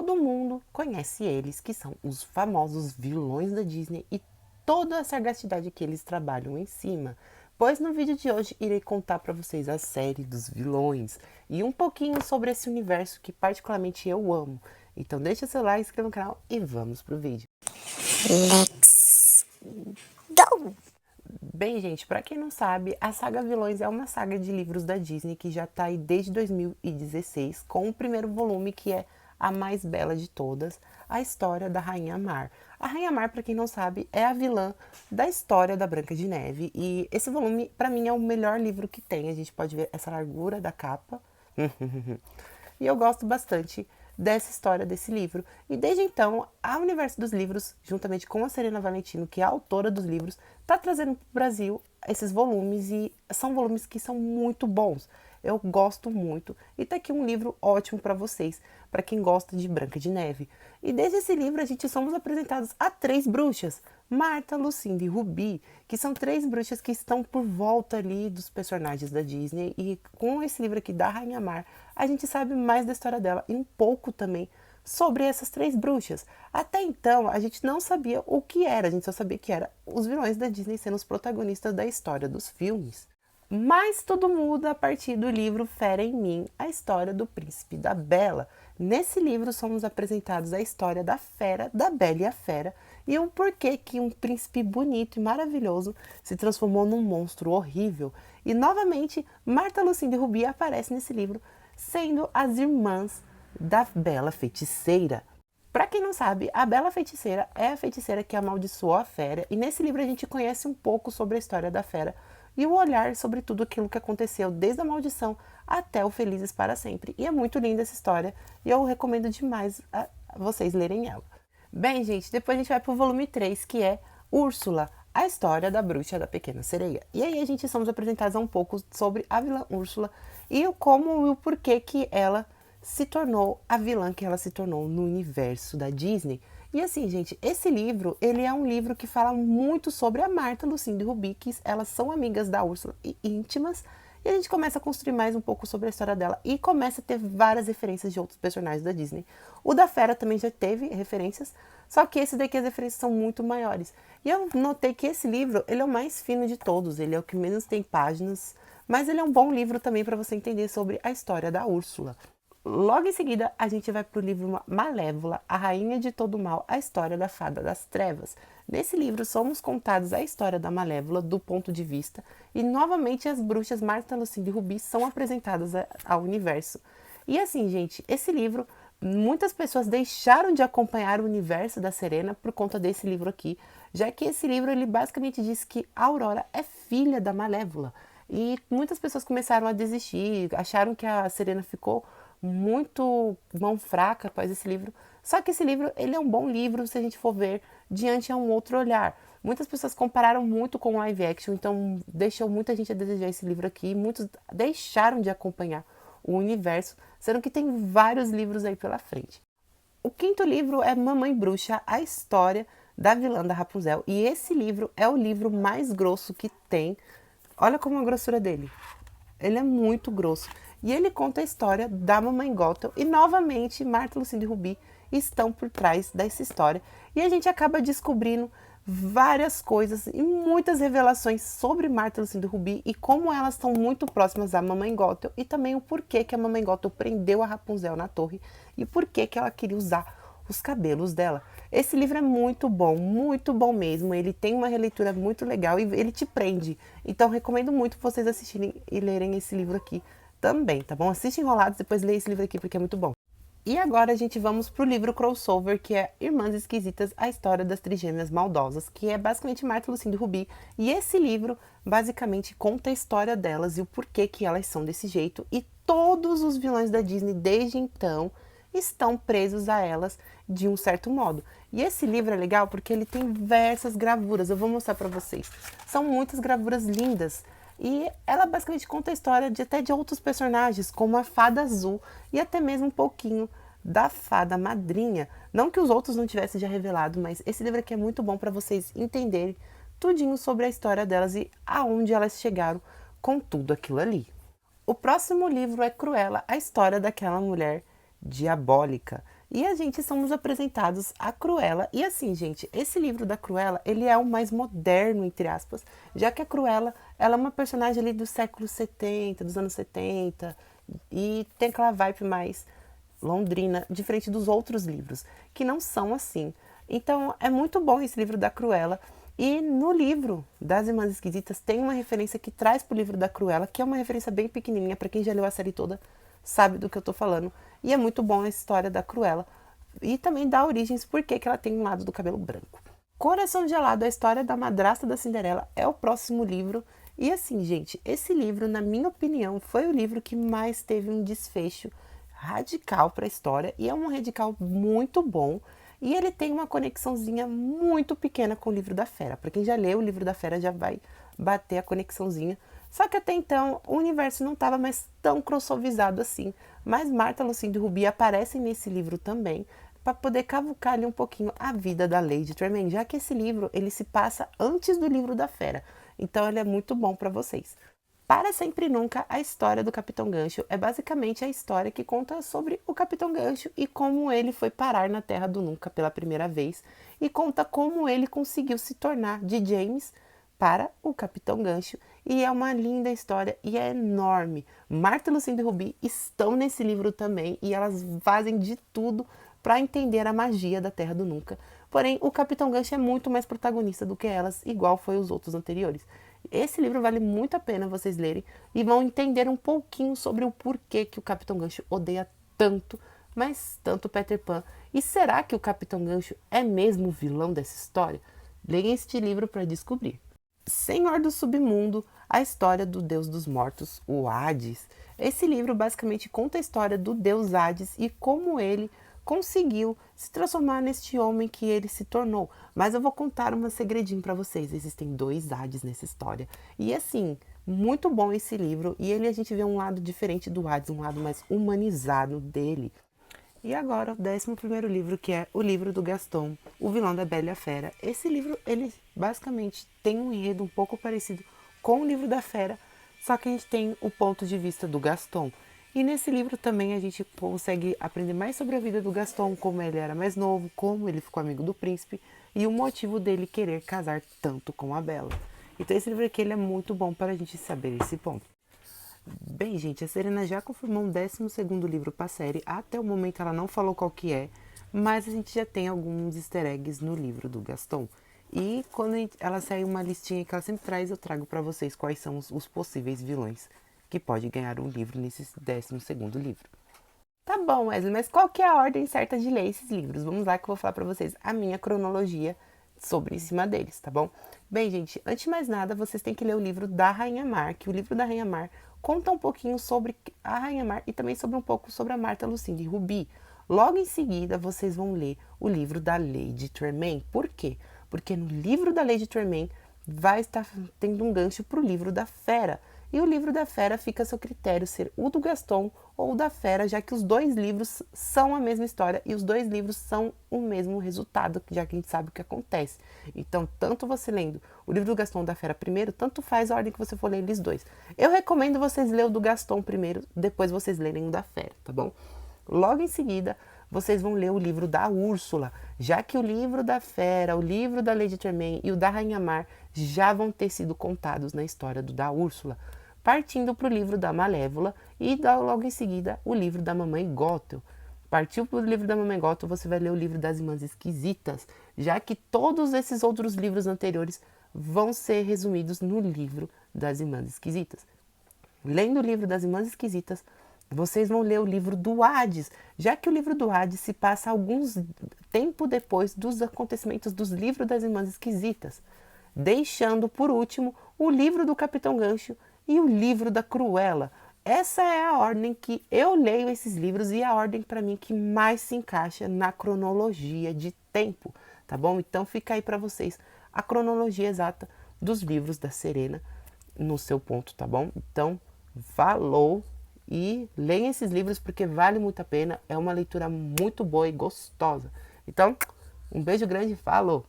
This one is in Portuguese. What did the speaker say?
todo mundo conhece eles, que são os famosos vilões da Disney e toda a sagacidade que eles trabalham em cima. Pois no vídeo de hoje irei contar para vocês a série dos vilões e um pouquinho sobre esse universo que particularmente eu amo. Então deixa seu like, se inscreva no canal e vamos pro vídeo. Let's go! Bem, gente, para quem não sabe, a saga Vilões é uma saga de livros da Disney que já tá aí desde 2016, com o primeiro volume que é a mais bela de todas, a história da Rainha Mar. A Rainha Mar, para quem não sabe, é a vilã da história da Branca de Neve e esse volume, para mim, é o melhor livro que tem. A gente pode ver essa largura da capa. E eu gosto bastante dessa história desse livro. E desde então, a Universo dos Livros, juntamente com a Serena Valentino, que é a autora dos livros, está trazendo para o Brasil esses volumes e são volumes que são muito bons. Eu gosto muito. E tá aqui um livro ótimo para vocês, para quem gosta de Branca de Neve. E desde esse livro a gente somos apresentados a 3 bruxas, Marta, Lucinda e Rubi, que são 3 bruxas que estão por volta ali dos personagens da Disney. E com esse livro aqui da Rainha Mar, a gente sabe mais da história dela e um pouco também sobre essas 3 bruxas. Até então, a gente não sabia o que era, a gente só sabia que era os vilões da Disney sendo os protagonistas da história dos filmes. Mas tudo muda a partir do livro Fera em Mim, a história do Príncipe da Bela. Nesse livro somos apresentados a história da Fera, da Bela e a Fera, e o porquê que um príncipe bonito e maravilhoso se transformou num monstro horrível. E novamente, Marta, Lucinda e Rubi aparecem nesse livro, sendo as irmãs da Bela Feiticeira. Para quem não sabe, a Bela Feiticeira é a feiticeira que amaldiçoou a Fera, e nesse livro a gente conhece um pouco sobre a história da Fera e o olhar sobre tudo aquilo que aconteceu, desde a maldição até o Felizes para Sempre. E é muito linda essa história e eu recomendo demais a vocês lerem ela. Bem, gente, depois a gente vai para o volume 3, que é Úrsula, a história da bruxa da Pequena Sereia. E aí a gente somos apresentados um pouco sobre a vilã Úrsula e o como e o porquê que ela se tornou a vilã que ela se tornou no universo da Disney. E assim, gente, esse livro, ele é um livro que fala muito sobre a Marta, Lucinda e Rubi, que elas são amigas da Úrsula e íntimas, e a gente começa a construir mais um pouco sobre a história dela e começa a ter várias referências de outros personagens da Disney. O da Fera também já teve referências, só que esse daqui as referências são muito maiores. E eu notei que esse livro, ele é o mais fino de todos, ele é o que menos tem páginas, mas ele é um bom livro também para você entender sobre a história da Úrsula. Logo em seguida, a gente vai para o livro Malévola, a Rainha de Todo Mal, a história da Fada das Trevas. Nesse livro, somos contados a história da Malévola do ponto de vista e, novamente, as bruxas Marta, Lucinda e Rubi são apresentadas ao universo. E assim, gente, esse livro, muitas pessoas deixaram de acompanhar o universo da Serena por conta desse livro aqui, já que esse livro, ele basicamente diz que a Aurora é filha da Malévola. E muitas pessoas começaram a desistir, acharam que a Serena ficou muito mão fraca após esse livro. Só que esse livro, ele é um bom livro se a gente for ver diante a um outro olhar. Muitas pessoas compararam muito com o live action, então deixou muita gente a desejar esse livro aqui. Muitos deixaram de acompanhar o universo, sendo que tem vários livros aí pela frente. O 5º livro é Mamãe Bruxa, a história da vilã da Rapunzel. E esse livro é o livro mais grosso que tem. Olha como a grossura dele. Ele é muito grosso. E ele conta a história da Mamãe Gothel. E novamente, Marta, Lucinda e Rubi estão por trás dessa história. E a gente acaba descobrindo várias coisas e muitas revelações sobre Marta, Lucinda e Rubi e como elas estão muito próximas da Mamãe Gothel e também o porquê que a Mamãe Gothel prendeu a Rapunzel na torre e o porquê que ela queria usar os cabelos dela. Esse livro é muito bom mesmo. Ele tem uma releitura muito legal e ele te prende. Então recomendo muito vocês assistirem e lerem esse livro aqui também, tá bom? Assiste Enrolados, depois lê esse livro aqui porque é muito bom. E agora a gente vamos pro livro crossover, que é Irmãs Esquisitas, a história das trigêmeas maldosas, que é basicamente Marta, Lucinda e Rubi. E esse livro basicamente conta a história delas e o porquê que elas são desse jeito. E todos os vilões da Disney desde então estão presos a elas de um certo modo. E esse livro é legal porque ele tem diversas gravuras, eu vou mostrar para vocês. São muitas gravuras lindas. E ela basicamente conta a história até de outros personagens, como a Fada Azul e até mesmo um pouquinho da Fada Madrinha. Não que os outros não tivessem já revelado, mas esse livro aqui é muito bom para vocês entenderem tudinho sobre a história delas e aonde elas chegaram com tudo aquilo ali. O próximo livro é Cruella, a história daquela mulher diabólica. E a gente somos apresentados a Cruella. E assim, gente, esse livro da Cruella, ele é o mais moderno, entre aspas, já que a Cruella, ela é uma personagem ali do século 70, dos anos 70, e tem aquela vibe mais londrina, diferente dos outros livros, que não são assim. Então, é muito bom esse livro da Cruella. E no livro das Irmãs Esquisitas tem uma referência que traz pro livro da Cruella, que é uma referência bem pequenininha, para quem já leu a série toda sabe do que eu tô falando. E é muito bom a história da Cruella. E também dá origens por que ela tem um lado do cabelo branco. Coração Gelado, a história da madrasta da Cinderela, é o próximo livro. E assim, gente, esse livro, na minha opinião, foi o livro que mais teve um desfecho radical para a história. E é um radical muito bom. E ele tem uma conexãozinha muito pequena com o livro da Fera. Para quem já leu o livro da Fera já vai bater a conexãozinha. Só que até então o universo não estava mais tão crossoverizado assim. Mas Marta, Lucinda e Ruby aparecem nesse livro também para poder cavucar ali um pouquinho a vida da Lady Tremaine, já que esse livro ele se passa antes do livro da Fera. Então ele é muito bom para vocês. Para Sempre e Nunca, a história do Capitão Gancho é basicamente a história que conta sobre o Capitão Gancho e como ele foi parar na Terra do Nunca pela primeira vez e conta como ele conseguiu se tornar de James para o Capitão Gancho. E é uma linda história e é enorme. Marta, Lucinda e Ruby estão nesse livro também e elas fazem de tudo para entender a magia da Terra do Nunca. Porém, o Capitão Gancho é muito mais protagonista do que elas, igual foi os outros anteriores. Esse livro vale muito a pena vocês lerem e vão entender um pouquinho sobre o porquê que o Capitão Gancho odeia tanto, mas tanto Peter Pan. E será que o Capitão Gancho é mesmo o vilão dessa história? Leiam este livro para descobrir. Senhor do Submundo, a história do Deus dos Mortos, o Hades. Esse livro basicamente conta a história do Deus Hades e como ele conseguiu se transformar neste homem que ele se tornou. Mas eu vou contar um segredinho para vocês. Existem 2 Hades nessa história. E assim, muito bom esse livro. E ele a gente vê um lado diferente do Hades, um lado mais humanizado dele. E agora, o 11º livro, que é o livro do Gaston, o vilão da Bela e a Fera. Esse livro, ele basicamente tem um enredo um pouco parecido com o livro da Fera, só que a gente tem o ponto de vista do Gaston. E nesse livro também a gente consegue aprender mais sobre a vida do Gaston, como ele era mais novo, como ele ficou amigo do príncipe e o motivo dele querer casar tanto com a Bela. Então esse livro aqui ele é muito bom para a gente saber esse ponto. Bem, gente, a Serena já confirmou um 12º livro para a série. Até o momento ela não falou qual que é, mas a gente já tem alguns easter eggs no livro do Gaston. E quando ela sair uma listinha que ela sempre traz, eu trago para vocês quais são os possíveis vilões que pode ganhar um livro nesse 12º livro. Tá bom, Wesley, mas qual que é a ordem certa de ler esses livros? Vamos lá que eu vou falar para vocês a minha cronologia sobre em cima deles, tá bom? Bem, gente, antes de mais nada, vocês têm que ler o livro da Rainha Mar, que o livro da Rainha Mar conta um pouquinho sobre a Rainha Mar e também sobre um pouco sobre a Marta, Lucinda e Ruby. Logo em seguida, vocês vão ler o livro da Lady Tremaine. Por quê? Porque no livro da Lady Tremaine vai estar tendo um gancho para o livro da Fera. E o livro da Fera fica a seu critério ser o do Gaston ou o da Fera, já que os 2 livros são a mesma história e os 2 livros são o mesmo resultado, já que a gente sabe o que acontece. Então, tanto você lendo o livro do Gaston ou da Fera primeiro, tanto faz a ordem que você for ler eles 2. Eu recomendo vocês lerem o do Gaston primeiro, depois vocês lerem o da Fera, tá bom? Logo em seguida, vocês vão ler o livro da Úrsula, já que o livro da Fera, o livro da Lady Tremaine e o da Rainha Mar já vão ter sido contados na história do da Úrsula, partindo para o livro da Malévola e logo em seguida o livro da Mamãe Gothel. Partiu para o livro da Mamãe Gothel, você vai ler o livro das Irmãs Esquisitas, já que todos esses outros livros anteriores vão ser resumidos no livro das Irmãs Esquisitas. Lendo o livro das Irmãs Esquisitas, vocês vão ler o livro do Hades, já que o livro do Hades se passa alguns tempo depois dos acontecimentos dos livros das Irmãs Esquisitas, deixando por último o livro do Capitão Gancho e o livro da Cruella. Essa é a ordem que eu leio esses livros e a ordem para mim que mais se encaixa na cronologia de tempo, tá bom? Então fica aí para vocês a cronologia exata dos livros da Serena no seu ponto, tá bom? Então, falou! E leiam esses livros porque vale muito a pena. É uma leitura muito boa e gostosa. Então, um beijo grande, falou!